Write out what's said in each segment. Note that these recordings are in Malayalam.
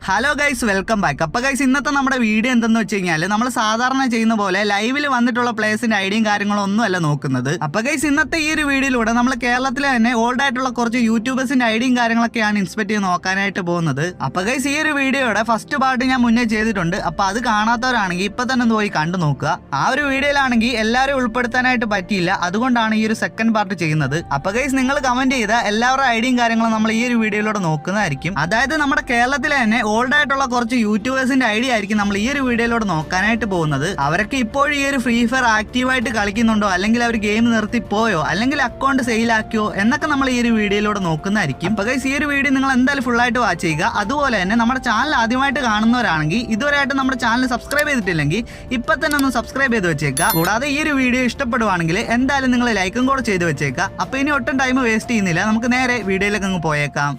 Hello guys, welcome back. അപ്പോൾ ഗൈസ്, ഇന്നത്തെ നമ്മുടെ വീഡിയോ എന്തെന്ന് വെച്ച് കഴിഞ്ഞാൽ നമ്മൾ സാധാരണ ചെയ്യുന്ന പോലെ ലൈവിൽ വന്നിട്ടുള്ള പ്ലേസിന്റെ ഐഡിയയും കാര്യങ്ങളും ഒന്നും അല്ല നോക്കുന്നത്. അപ്പോൾ ഗൈസ്, ഇന്നത്തെ ഈ ഒരു വീഡിയോയിലൂടെ നമ്മൾ കേരളത്തിലെ തന്നെ ഓൾഡ് ആയിട്ടുള്ള കുറച്ച് യൂട്യൂബേഴ്സിന്റെ ഐഡിയയും കാര്യങ്ങളൊക്കെയാണ് ഇൻസ്പെക്ട് ചെയ്ത് നോക്കാനായിട്ട് പോകുന്നത്. അപ്പോൾ ഗൈസ്, ഈ ഒരു വീഡിയോയുടെ ഫസ്റ്റ് പാർട്ട് ഞാൻ മുന്നേ ചെയ്തിട്ടുണ്ട്. അപ്പോൾ അത് കാണാത്തവരാണെങ്കിൽ ഇപ്പൊ തന്നെ ഒന്ന് പോയി കണ്ടു നോക്കുക. ആ ഒരു വീഡിയോയിലാണെങ്കിൽ എല്ലാവരും ഉൾപ്പെടുത്താനായിട്ട് പറ്റിയില്ല, അതുകൊണ്ടാണ് ഈ ഒരു സെക്കൻഡ് പാർട്ട് ചെയ്യുന്നത്. അപ്പോൾ ഗൈസ്, നിങ്ങൾ കമന്റ് ചെയ്ത എല്ലാവരുടെ ഐഡിയയും കാര്യങ്ങളും നമ്മൾ ഈ ഒരു വീഡിയോയിലൂടെ നോക്കുന്നതായിരിക്കും. അതായത് നമ്മുടെ കേരളത്തിലെ തന്നെ ഓൾഡ് ആയിട്ടുള്ള കുറച്ച് യൂട്യൂബേഴ്സിന്റെ ഐഡിയ ആയിരിക്കും നമ്മൾ ഈ ഒരു വീഡിയോയിലൂടെ നോക്കാനായിട്ട് പോകുന്നത്. അവരൊക്കെ ഇപ്പോഴും ഈ ഒരു ഫ്രീ ഫയർ ആക്റ്റീവായിട്ട് കളിക്കുന്നുണ്ടോ, അല്ലെങ്കിൽ അവർ ഗെയിം നിർത്തിപ്പോയോ, അല്ലെങ്കിൽ അക്കൗണ്ട് സെയിലാക്കിയോ എന്നൊക്കെ നമ്മൾ ഈ ഒരു വീഡിയോയിലൂടെ നോക്കുന്നതായിരിക്കും. അപ്പോൾ ഗൈസ്, ഈ ഒരു വീഡിയോ നിങ്ങൾ എന്തായാലും ഫുൾ ആയിട്ട് വാച്ച് ചെയ്യുക. അതുപോലെ തന്നെ നമ്മുടെ ചാനൽ ആദ്യമായിട്ട് കാണുന്നവരാണെങ്കിൽ ഇതുവരെയായിട്ട് നമ്മുടെ ചാനൽ സബ്സ്ക്രൈബ് ചെയ്തിട്ടില്ലെങ്കിൽ ഇപ്പൊ തന്നെ ഒന്ന് സബ്സ്ക്രൈബ് ചെയ്ത് വെച്ചേക്കുക. കൂടാതെ ഈ ഒരു വീഡിയോ ഇഷ്ടപ്പെടുവാണെങ്കിൽ എന്തായാലും നിങ്ങൾ ലൈക്കും കൂടെ ചെയ്ത് വെച്ചേക്കുക. അപ്പോൾ ഇനി ഒട്ടും ടൈം വേസ്റ്റ് ചെയ്യുന്നില്ല, നമുക്ക് നേരെ വീഡിയോയിലേക്ക് അങ്ങ് പോയേക്കാം.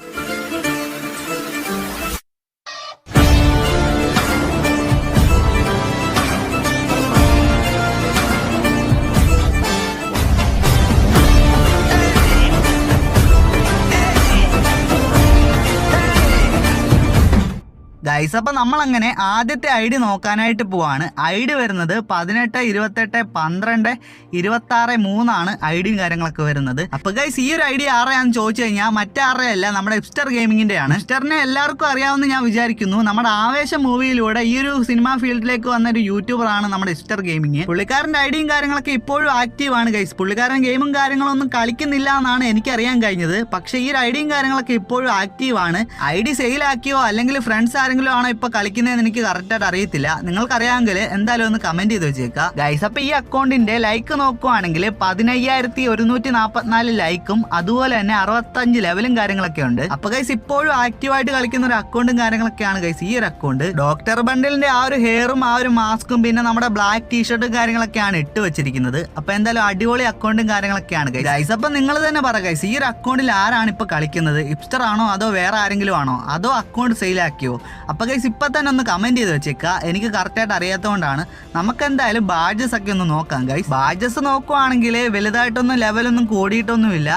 ഗൈസ്, അപ്പൊ നമ്മളങ്ങനെ ആദ്യത്തെ ഐഡി നോക്കാനായിട്ട് പോവാണ്. ഐഡി വരുന്നത് 18, 28, 12, 26, 3 ഐഡിയും കാര്യങ്ങളൊക്കെ വരുന്നത്. അപ്പൊ ഗൈസ്, ഈ ഒരു ഐഡി ആരെയാന്ന് ചോദിച്ചു കഴിഞ്ഞാൽ മറ്റാരുടെ അല്ല, നമ്മുടെ ഹിപ്സ്റ്റർ ഗെയിമിങ്ങിന്റെ ആണ്. ഹിപ്സ്റ്ററിനെ എല്ലാവർക്കും അറിയാവുന്ന ഞാൻ വിചാരിക്കുന്നു. നമ്മുടെ ആവേശം മൂവിയിലൂടെ ഈ ഒരു സിനിമാ ഫീൽഡിലേക്ക് വന്ന ഒരു യൂട്യൂബർ ആണ് നമ്മുടെ ഹിപ്സ്റ്റർ ഗെയിമിങ്. പുള്ളിക്കാരന്റെ ഐഡിയും കാര്യങ്ങളൊക്കെ ഇപ്പോഴും ആക്റ്റീവ് ആണ് ഗൈസ്. പുള്ളിക്കാരൻ ഗെയിമും കാര്യങ്ങളൊന്നും കളിക്കുന്നില്ല എന്നാണ് എനിക്കറിയാൻ കഴിഞ്ഞത്. പക്ഷേ ഈ ഒരു ഐഡിയും കാര്യങ്ങളൊക്കെ ഇപ്പോഴും ആക്റ്റീവ് ആണ്. ഐഡി സെയിലാക്കിയോ അല്ലെങ്കിൽ ഫ്രണ്ട്സ് ആരെങ്കിലും ആണോ ഇപ്പൊ കളിക്കുന്നതെന്ന് എനിക്ക് കറക്റ്റായിട്ട് അറിയത്തില്ല. നിങ്ങൾക്ക് അറിയാമെങ്കിൽ എന്തായാലും ഒന്ന് കമന്റ് ചെയ്ത് വെച്ചേക്കാം ഗൈസ്. അപ്പൊ ഈ അക്കൗണ്ടിന്റെ ലൈക്ക് നോക്കുവാണെങ്കിൽ 15,144 ലൈക്കും അതുപോലെ തന്നെ 65 ലെവലും കാര്യങ്ങളൊക്കെ ഉണ്ട്. അപ്പൊ ഗൈസ്, ഇപ്പോഴും ആക്റ്റീവായിട്ട് കളിക്കുന്ന ഒരു അക്കൗണ്ടും കാര്യങ്ങളൊക്കെയാണ് ഗൈസ് ഈ ഒരു അക്കൗണ്ട്. ഡോക്ടർ ബണ്ടിലിന്റെ ആ ഒരു ഹെയറും ആ ഒരു മാസ്കും പിന്നെ നമ്മുടെ ബ്ലാക്ക് ടീഷർട്ടും കാര്യങ്ങളൊക്കെയാണ് ഇട്ട് വെച്ചിരിക്കുന്നത്. അപ്പൊ എന്തായാലും അടിപൊളി അക്കൗണ്ടും കാര്യങ്ങളൊക്കെയാണ് ഗൈസ്. അപ്പൊ നിങ്ങൾ തന്നെ പറ ഗൈസ്, ഈ ഒരു അക്കൗണ്ടിൽ ആരാണ് ഇപ്പൊ കളിക്കുന്നത്? ഹിപ്സ്റ്റർ ആണോ അതോ വേറെ ആരെങ്കിലും ആണോ അതോ അക്കൗണ്ട് സെയിലാക്കിയോ? അപ്പൊ ഗൈസ്, ഇപ്പൊ തന്നെ ഒന്ന് കമന്റ് ചെയ്ത് വെച്ചേക്കുക. എനിക്ക് കറക്റ്റായിട്ട് അറിയാത്തതുകൊണ്ടാണ്. നമുക്ക് എന്തായാലും ബാഡ്ജസ് ഒക്കെ ഒന്ന് നോക്കാം ഗൈസ്. ബാഡ്ജസ് നോക്കുവാണെങ്കിൽ വലുതായിട്ടൊന്നും ലെവലൊന്നും കൂടിയിട്ടൊന്നുമില്ല.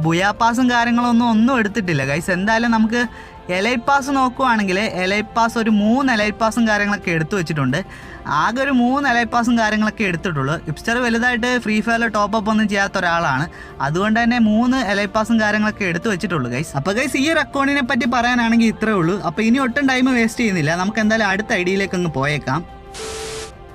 ബുയാ പാസും കാര്യങ്ങളൊന്നും എടുത്തിട്ടില്ല ഗൈസ്. എന്തായാലും നമുക്ക് എലൈറ്റ് പാസ് നോക്കുവാണെങ്കിൽ എലൈറ്റ് പാസ് ഒരു 3 എലൈറ്റ് പാസും കാര്യങ്ങളൊക്കെ എടുത്തു വെച്ചിട്ടുണ്ട്. ആകെ ഒരു 3 എലൈറ്റ് പാസും കാര്യങ്ങളൊക്കെ എടുത്തിട്ടുള്ളൂ. ഹിപ്സ്റ്റർ വലുതായിട്ട് ഫ്രീ ഫയറിൽ ടോപ്പ് ഒന്നും ചെയ്യാത്ത ഒരാളാണ്. അതുകൊണ്ട് തന്നെ 3 എലൈറ്റ് പാസും കാര്യങ്ങളൊക്കെ എടുത്തു വെച്ചിട്ടുള്ളൂ ഗൈസ്. അപ്പോൾ ഗൈസ്, ഈ ഒരു അക്കൗണ്ടിനെ പറ്റി പറയാനാണെങ്കിൽ ഇത്രേ ഉള്ളൂ. അപ്പോൾ ഇനി ഒട്ടും ടൈം വേസ്റ്റ് ചെയ്യുന്നില്ല, നമുക്ക് എന്തായാലും അടുത്ത ഐഡിയിലേക്ക് അങ്ങ് പോയേക്കാം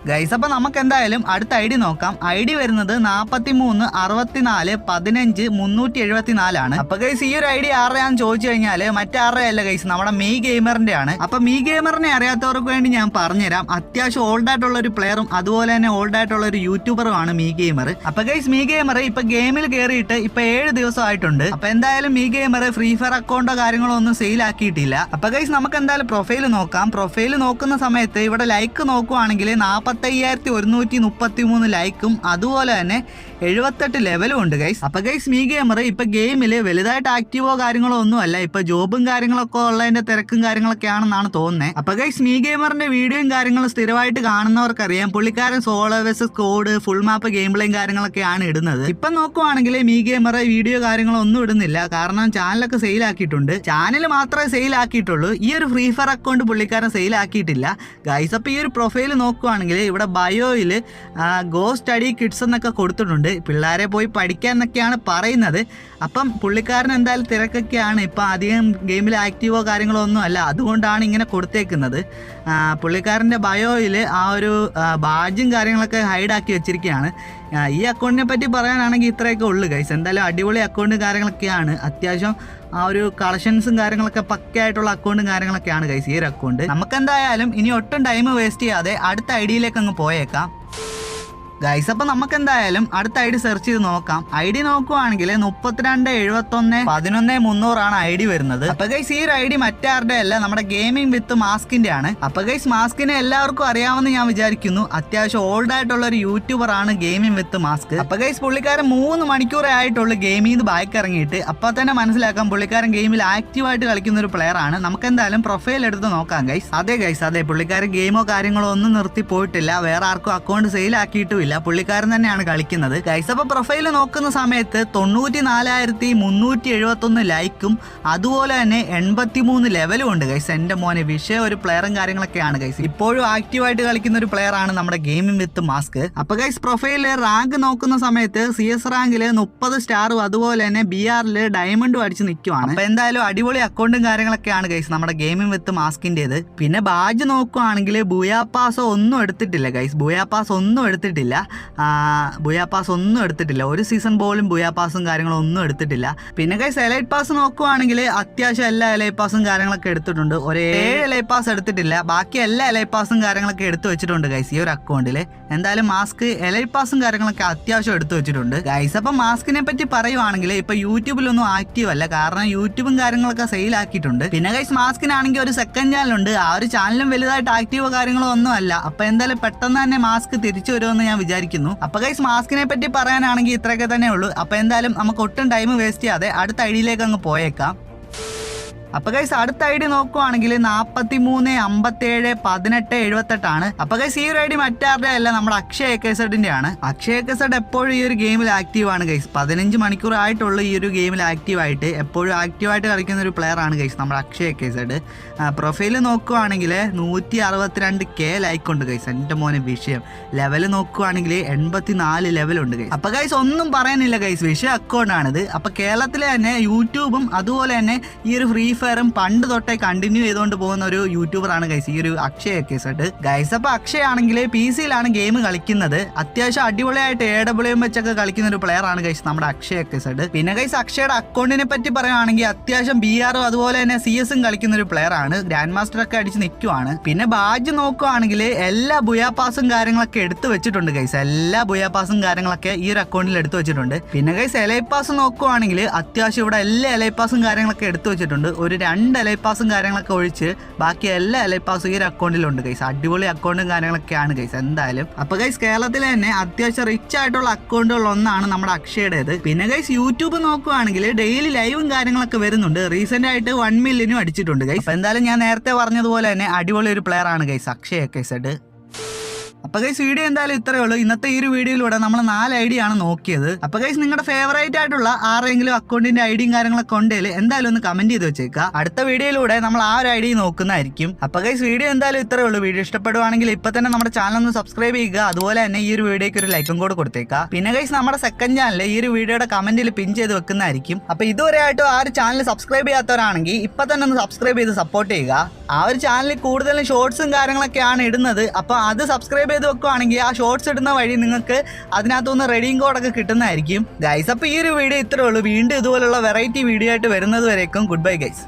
ഗൈസ്. അപ്പൊ നമുക്ക് എന്തായാലും അടുത്ത ഐഡി നോക്കാം. ഐഡി വരുന്നത് 43, 64, 15, 374 അപ്പൊ ഗൈസ്, ഈ ഒരു ഐഡി ആരുടെയാന്ന് ചോദിച്ചു കഴിഞ്ഞാല് മറ്റാരുടെ അല്ല ഗൈസ്, നമ്മുടെ മീ ഗെയിമറിന്റെ ആണ്. അപ്പൊ മീ ഗെയിമറിനെ അറിയാത്തവർക്ക് വേണ്ടി ഞാൻ പറഞ്ഞുതരാം. അത്യാവശ്യം ഓൾഡ് ആയിട്ടുള്ള ഒരു പ്ലെയറും അതുപോലെ തന്നെ ഓൾഡ് ആയിട്ടുള്ള ഒരു യൂട്യൂബറും ആണ് മീ ഗെയിമർ. അപ്പൊ ഗൈസ്, മീ ഗെയിമർ ഇപ്പൊ ഗെയിമിൽ കയറിയിട്ട് ഇപ്പൊ 7 ദിവസം ആയിട്ടുണ്ട്. അപ്പൊ എന്തായാലും മീ ഗെയിമർ ഫ്രീ ഫയർ അക്കൗണ്ടോ കാര്യങ്ങളോ ഒന്നും സെയിൽ ആക്കിയിട്ടില്ല. അപ്പൊ ഗൈസ്, നമുക്ക് എന്തായാലും പ്രൊഫൈൽ നോക്കാം. പ്രൊഫൈൽ നോക്കുന്ന സമയത്ത് ഇവിടെ ലൈക്ക് നോക്കുവാണെങ്കിൽ 45,133 ലൈക്കും അതുപോലെ തന്നെ 78 ലെവലും ഉണ്ട് ഗൈസ്. അപ്പൊ ഗൈസ്, മീ ഗെയിമർ ഇപ്പൊ ഗെയിമില് വലുതായിട്ട് ആക്റ്റീവോ കാര്യങ്ങളോ ഒന്നും അല്ല. ഇപ്പൊ ജോബും കാര്യങ്ങളൊക്കെ ഉള്ളതിന്റെ തിരക്കും കാര്യങ്ങളൊക്കെ ആണെന്നാണ് തോന്നുന്നത്. അപ്പൊ ഗൈസ്, മീ ഗെയിമറിന്റെ വീഡിയോയും കാര്യങ്ങളും സ്ഥിരമായിട്ട് കാണുന്നവർക്കറിയാം, പുള്ളിക്കാരൻ solo versus squad full map game പ്ലേയും കാര്യങ്ങളൊക്കെയാണ് ഇടുന്നത്. ഇപ്പൊ നോക്കുവാണെങ്കിൽ മീ ഗെയിമർ വീഡിയോ കാര്യങ്ങളോ ഒന്നും ഇടുന്നില്ല, കാരണം ചാനലൊക്കെ സെയിൽ ആക്കിയിട്ടുണ്ട്. ചാനൽ മാത്രമേ സെയിൽ ആക്കിയിട്ടുള്ളൂ. ഈ ഒരു ഫ്രീ ഫയർ അക്കൗണ്ട് പുള്ളിക്കാരൻ സെയിൽ ആക്കിയിട്ടില്ല ഗൈസ്. അപ്പൊ ഈ ഒരു പ്രൊഫൈൽ നോക്കുവാണെങ്കിൽ ഇവിടെ ബയോയിൽ ഗോ സ്റ്റഡി കിഡ്സ് എന്നൊക്കെ കൊടുത്തിട്ടുണ്ട്. പിള്ളേരെ പോയി പഠിക്കാൻ എന്നൊക്കെയാണ് പറയുന്നത്. അപ്പം പുള്ളിക്കാരൻ എന്തായാലും തിരക്കൊക്കെയാണ്, ഇപ്പം അധികം ഗെയിമിൽ ആക്റ്റീവോ കാര്യങ്ങളോ ഒന്നും അല്ല, അതുകൊണ്ടാണ് ഇങ്ങനെ കൊടുത്തേക്കുന്നത്. പുള്ളിക്കാരൻ്റെ ബയോയിൽ ആ ഒരു ബാഡ്ജും കാര്യങ്ങളൊക്കെ ഹൈഡാക്കി വെച്ചിരിക്കുകയാണ്. ഈ അക്കൗണ്ടിനെ പറ്റി പറയാനാണെങ്കിൽ ഇത്രയൊക്കെ ഉള്ളു ഗൈസ്. എന്തായാലും അടിപൊളി അക്കൗണ്ട് കാര്യങ്ങളൊക്കെയാണ്. അത്യാവശ്യം ആ ഒരു കളക്ഷൻസും കാര്യങ്ങളൊക്കെ പക്കയായിട്ടുള്ള അക്കൗണ്ടും കാര്യങ്ങളൊക്കെയാണ് ഗൈസ് ഈ ഒരു അക്കൗണ്ട്. നമുക്കെന്തായാലും ഇനി ഒട്ടും ടൈം വേസ്റ്റ് ചെയ്യാതെ അടുത്ത ഐഡിയിലേക്ക് അങ്ങ് പോയേക്കാം ഗൈസ്. അപ്പൊ നമുക്ക് എന്തായാലും അടുത്ത ഐഡി സെർച്ച് ചെയ്ത് നോക്കാം. ഐഡി നോക്കുവാണെങ്കിൽ 32, 71, 11, 300 ഐഡി വരുന്നത്. അപ്പൊ ഗൈസ്, ഈ ഒരു ഐഡി മറ്റാരുടെ അല്ല, നമ്മുടെ ഗെയിമിംഗ് വിത്ത് മാസ്കിന്റെ ആണ്. അപ്പൊ ഗൈസ്, മാസ്കിനെ എല്ലാവർക്കും അറിയാമെന്ന് ഞാൻ വിചാരിക്കുന്നു. അത്യാവശ്യം ഓൾഡ് ആയിട്ടുള്ള ഒരു യൂട്യൂബർ ആണ് ഗെയിമിംഗ് വിത്ത് മാസ്ക്. അപ്പൊ ഗൈസ്, പുള്ളിക്കാരൻ 3 മണിക്കൂറേ ആയിട്ടുള്ളൂ ഗെയിമിൽ ബാക്ക് ഇറങ്ങിയിട്ട്. അപ്പൊ തന്നെ മനസ്സിലാക്കാം പുള്ളിക്കാരൻ ഗെയിമിൽ ആക്റ്റീവായിട്ട് കളിക്കുന്ന ഒരു പ്ലെയർ ആണ്. നമുക്ക് എന്തായാലും പ്രൊഫൈൽ എടുത്ത് നോക്കാം ഗൈസ്. അതെ ഗൈസ്, അതെ, പുള്ളിക്കാരൻ ഗെയിമോ കാര്യങ്ങളോ ഒന്നും നിർത്തി പോയിട്ടില്ല, വേറെ ആർക്കും അക്കൗണ്ട് സെയിൽ ആക്കിയിട്ടുമില്ല. കളിക്കുന്നില്ല, പുള്ളിക്കാരൻ തന്നെയാണ് കളിക്കുന്നത് ഗൈസ്. അപ്പോൾ പ്രൊഫൈൽ നോക്കുന്ന സമയത്ത് 94,371 ലൈക്കും അതുപോലെ തന്നെ 83 ലെവലും ഉണ്ട് ഗൈസ്. എൻ്റെ മോനെ വിഷയം ഒരു പ്ലെയറും കാര്യങ്ങളൊക്കെയാണ് ഗൈസ്. ഇപ്പോഴും ആക്റ്റീവായിട്ട് കളിക്കുന്ന ഒരു പ്ലെയർ ആണ് നമ്മുടെ ഗെയിമിംഗ് വിത്ത് മാസ്ക്. അപ്പോൾ ഗൈസ് പ്രൊഫൈലിൽ റാങ്ക് നോക്കുന്ന സമയത്ത് CS റാങ്കിൽ 30 സ്റ്റാറും അതുപോലെ തന്നെ BR ഡയമണ്ടും അടിച്ച് നിൽക്കുവാണ്. അപ്പോൾ എന്തായാലും അടിപൊളി അക്കൗണ്ടും കാര്യങ്ങളൊക്കെയാണ് ഗൈസ് നമ്മുടെ ഗെയിമിംഗ് വിത്ത് മാസ്കിൻ്റെത്. പിന്നെ ബാജ് നോക്കുവാണെങ്കിൽ ബുയാപാസോ ഒന്നും എടുത്തിട്ടില്ല ഗൈസ്. ബുയാപാസ് ഒന്നും എടുത്തിട്ടില്ല. ഒരു സീസൺ പോലും ബുയാപാസും കാര്യങ്ങളും ഒന്നും എടുത്തിട്ടില്ല. പിന്നെ ഗൈസ് എലൈറ്റ് പാസ് നോക്കുവാണെങ്കിൽ അത്യാവശ്യം എല്ലാ എലൈറ്റ് പാസും കാര്യങ്ങളൊക്കെ എടുത്തിട്ടുണ്ട്. ഒരു 7 എലൈറ്റ് പാസ് എടുത്തിട്ടില്ല, ബാക്കി എല്ലാ എലൈറ്റ് പാസും കാര്യങ്ങളൊക്കെ എടുത്തു വെച്ചിട്ടുണ്ട് ഗൈസ് ഈ ഒരു അക്കൗണ്ടിൽ. എന്തായാലും മാസ്ക് എലൈറ്റ് പാസും കാര്യങ്ങളൊക്കെ അത്യാവശ്യം എടുത്തു വെച്ചിട്ടുണ്ട് ഗൈസ്. അപ്പം മാസ്കിനെ പറ്റി പറയുവാണെങ്കിൽ ഇപ്പൊ യൂട്യൂബിലൊന്നും ആക്റ്റീവ് അല്ല, കാരണം യൂട്യൂബും കാര്യങ്ങളൊക്കെ സെയിൽ ആക്കിയിട്ടുണ്ട്. പിന്നെ ഗൈസ് മാസ്കിനാണെങ്കിൽ ഒരു സെക്കൻഡ് ചാനലുണ്ട്, ആ ഒരു ചാനലും വലുതായിട്ട് ആക്റ്റീവോ കാര്യങ്ങളോ ഒന്നും അല്ല. അപ്പൊ എന്തായാലും പെട്ടെന്ന് തന്നെ മാസ്ക് തിരിച്ചു വരുമെന്ന് ഞാൻ വിചാരിക്കുന്നു. അപ്പൊ ഗൈസ് മാസ്കിനെ പറ്റി പറയാനാണെങ്കിൽ ഇത്രയൊക്കെ തന്നെ ഉള്ളൂ. അപ്പൊ എന്തായാലും നമുക്ക് ഒട്ടും ടൈം വേസ്റ്റ് ചെയ്യാതെ അടുത്ത ഐഡിയിലേക്ക് അങ്ങ് പോയേക്കാം. അപ്പൊ ഗൈസ് അടുത്ത ഐഡി നോക്കുവാണെങ്കിൽ 43 57 18 78 അപ്പൊ ഗൈസ് ഈ ഒരു ഐഡി മറ്റാരുടെ അല്ല, നമ്മുടെ അക്ഷയ് AKZ ആണ്. അക്ഷയ് AKZ എപ്പോഴും ഈ ഒരു ഗെയിമിൽ ആക്റ്റീവ് ആണ് ഗൈസ്. 15 മണിക്കൂർ ആയിട്ടുള്ള ഈ ഒരു ഗെയിമിൽ ആക്റ്റീവായിട്ട് എപ്പോഴും ആക്റ്റീവായിട്ട് കളിക്കുന്ന ഒരു പ്ലെയർ ആണ് ഗൈസ് നമ്മുടെ അക്ഷയ് AKZ. പ്രൊഫൈല് നോക്കുവാണെങ്കിൽ 162K ലൈക്ക് ഉണ്ട് ഗൈസ്. എൻ്റെ മോനെ വിഷയം. ലെവൽ നോക്കുവാണെങ്കിൽ 84 ലെവലുണ്ട് ഗൈസ്. അപ്പൊ ഗൈസ് ഒന്നും പറയാനില്ല ഗൈസ്, വിഷയം അക്കൗണ്ട് ആണിത്. അപ്പൊ കേരളത്തിലെ തന്നെ യൂട്യൂബും അതുപോലെ തന്നെ ഈ ഒരു ഫ്രീ ഫയറും പണ്ട് തൊട്ടേ കണ്ടിന്യൂ ചെയ്തുകൊണ്ട് പോകുന്ന ഒരു യൂട്യൂബർ ആണ് ഗൈസ് ഈ ഒരു അക്ഷയ് AKZ ഗൈസ്. അപ്പൊ അക്ഷയ് ആണെങ്കിൽ PC-യിലാണ് ഗെയിം കളിക്കുന്നത്. അത്യാവശ്യം അടിപൊളിയായിട്ട് AWM വെച്ചൊക്കെ കളിക്കുന്ന ഒരു പ്ലെയർ ആണ് ഗൈസ് നമ്മുടെ അക്ഷയ് AKZ. പിന്നെ ഗൈസ് അക്ഷയുടെ അക്കൗണ്ടിനെ പറ്റി പറയുകയാണെങ്കിൽ അത്യാവശ്യം BR-ഉം അതുപോലെ തന്നെ CS-ഉം കളിക്കുന്ന ഒരു പ്ലെയർ ആണ്. ഗ്രാൻഡ് മാസ്റ്റർ ഒക്കെ അടിച്ച് നിൽക്കുവാണ്. പിന്നെ ബാജ് നോക്കുവാണെങ്കിൽ എല്ലാ ബുയാപാസും കാര്യങ്ങളൊക്കെ എടുത്തു വെച്ചിട്ടുണ്ട് ഗൈസ്. എല്ലാ ബുയാപാസും കാര്യങ്ങളൊക്കെ ഈ ഒരു അക്കൗണ്ടിൽ എടുത്തു വെച്ചിട്ടുണ്ട്. പിന്നെ ഗൈസ് എലൈറ്റ് പാസ് നോക്കുവാണെങ്കിൽ അത്യാവശ്യം ഇവിടെ എല്ലാ എലൈറ്റ് പാസും കാര്യങ്ങളൊക്കെ എടുത്തു വെച്ചിട്ടുണ്ട്. ഒരു 2 എലൈറ്റ് പാസും കാര്യങ്ങളൊക്കെ ഒഴിച്ച് ബാക്കി എല്ലാ എലൈറ്റ് പാസും ഈ ഒരു അക്കൗണ്ടിലുണ്ട് ഗൈസ്. അടിപൊളി അക്കൗണ്ടും കാര്യങ്ങളൊക്കെയാണ് ഗൈസ് എന്തായാലും. അപ്പൊ ഗൈസ് കേരളത്തിലെ തന്നെ അത്യാവശ്യം റിച്ച് ആയിട്ടുള്ള അക്കൗണ്ടുകൾ ഒന്നാണ് നമ്മുടെ അക്ഷയുടേത്. പിന്നെ ഗൈസ് യൂട്യൂബ് നോക്കുവാണെങ്കിൽ ഡെയിലി ലൈവും കാര്യങ്ങളൊക്കെ വരുന്നുണ്ട്. റീസെന്റ് ആയിട്ട് 1 മില്യനും അടിച്ചിട്ടുണ്ട് ഗൈസ്. അപ്പൊ എന്തായാലും ഞാൻ നേരത്തെ പറഞ്ഞതുപോലെ തന്നെ അടിപൊളി ഒരു പ്ലെയർ ആണ് ഗൈസ് അക്ഷയ് AKZ. അപ്പൊ ഗൈസ് വീഡിയോ എന്തായാലും ഇത്രയേ ഉള്ളൂ. ഇന്നത്തെ ഈ ഒരു വീഡിയോയിലൂടെ നമ്മൾ 4 ഐഡി ആണ് നോക്കിയത്. അപ്പൊ ഗൈസ് നിങ്ങളുടെ ഫേവറേറ്റ് ആയിട്ടുള്ള ആരെങ്കിലും അക്കൗണ്ടിന്റെ ഐഡിയും കാര്യങ്ങളൊക്കെ ഉണ്ടെങ്കിൽ എന്തായാലും ഒന്ന് കമന്റ് ചെയ്ത് വെച്ചേക്കുക. അടുത്ത വീഡിയോയിലൂടെ നമ്മൾ ആ ഒരു ഐഡി നോക്കുന്നതായിരിക്കും. അപ്പൊ ഗൈസ് വീഡിയോ എന്തായാലും ഇത്രയേ ഉള്ളൂ. വീഡിയോ ഇഷ്ടപ്പെടുവാണെങ്കിൽ ഇപ്പൊ തന്നെ നമ്മുടെ ചാനൽ ഒന്ന് സബ്സ്ക്രൈബ് ചെയ്യുക. അതുപോലെ തന്നെ ഈ ഒരു വീഡിയോക്ക് ഒരു ലൈക്കും കൂടെ കൊടുത്തേക്കുക. പിന്നെ ഗൈസ് നമ്മുടെ സെക്കൻഡ് ചാനൽ ഈ ഒരു വീഡിയോയുടെ കമന്റിൽ പിൻ ചെയ്ത് വെക്കുന്നതായിരിക്കും. അപ്പൊ ഇതുവരെ ആയിട്ട് ആ ഒരു ചാനൽ സബ്സ്ക്രൈബ് ചെയ്യാത്തവരാണെങ്കിൽ ഇപ്പൊ തന്നെ ഒന്ന് സബ്സ്ക്രൈബ് ചെയ്ത് സപ്പോർട്ട് ചെയ്യുക. ആ ഒരു ചാനലിൽ കൂടുതലും ഷോർട്സും കാര്യങ്ങളൊക്കെയാണ് ഇടുന്നത്. അപ്പൊ അത് സബ്സ്ക്രൈബ് ചെയ്ത് വെക്കുവാണെങ്കിൽ ആ ഷോർട്സ് ഇടുന്ന വഴി നിങ്ങൾക്ക് അതിനകത്തുനിന്ന് റെഡിയും കോഡൊക്കെ കിട്ടുന്നതായിരിക്കും ഗൈസ്. അപ്പോൾ ഈ ഒരു വീഡിയോ ഇത്രേ ഉള്ളൂ. വീണ്ടും ഇതുപോലുള്ള വെറൈറ്റി വീഡിയോ ആയിട്ട് വരുന്നത് വരേക്കും ഗുഡ് ബൈ ഗൈസ്.